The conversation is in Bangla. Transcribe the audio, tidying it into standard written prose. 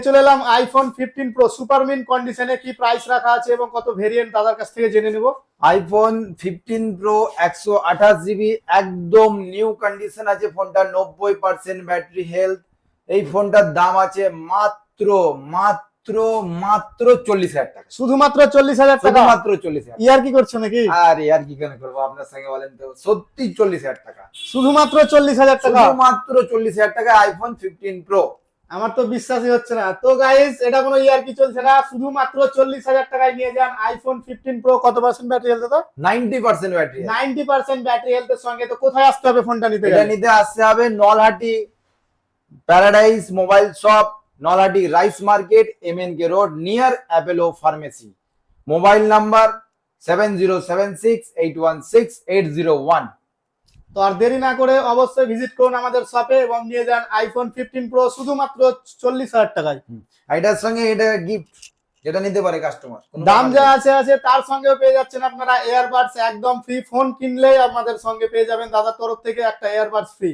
চলে এলাম আইফোন 15 প্রো সুপার মিন কন্ডিশনে, কি প্রাইস রাখা আছে এবং কত ভেরিয়েন্ট দাদার কাছ থেকে জেনে নেব। আইফোন 15 প্রো 128 জিবি একদম নিউ কন্ডিশন আছে। ফোনটা 90% ব্যাটারি হেলথ। এই ফোনটার দাম আছে মাত্র মাত্র মাত্র 40,000 টাকা। শুধুমাত্র 40,000 টাকা? শুধুমাত্র 40,000। ইয়ার কি করছো নাকি? আরে আর কি কেন করবো আপনার সঙ্গে, বলেন তো? সত্যি 40,000 টাকা। শুধুমাত্র 40,000 টাকা? শুধুমাত্র 40,000 টাকা আইফোন 15 প্রো। আমার তো বিশ্বাসই হচ্ছে না। তো গাইস, এটা কোনো ইয়ার কি চলছে না, শুধুমাত্র 40,000 টাকায় নিয়ে যান আইফোন 15 প্রো। কত পার্সেন্ট ব্যাটারি হেলথ? তো 90% ব্যাটারি। 90% ব্যাটারি হেলথের সঙ্গে তো কোথায় আসতে হবে ফোনটা নিতে? এটা নিতে আসতে হবে Nalhati paradise mobile shop, Nalhati rice market, MNK road, near Apollo pharmacy. Mobile number 7076816801। তো আর দেরি না করে অবশ্যই ভিজিট করুন আমাদের শপে এবং নিয়ে যান আইফোন 15 প্রো শুধুমাত্র 40,000 টাকায়। এটার সঙ্গে এটা গিফট যেটা নিতে পারে কাস্টমার, দাম যা আছে তার সঙ্গেও পেয়ে যাচ্ছেন আপনারা এয়ারবাডস একদম ফ্রি। ফোন কিনলেই আমাদের সঙ্গে পেয়ে যাবেন দাদার তরফ থেকে একটা এয়ারবাডস ফ্রি।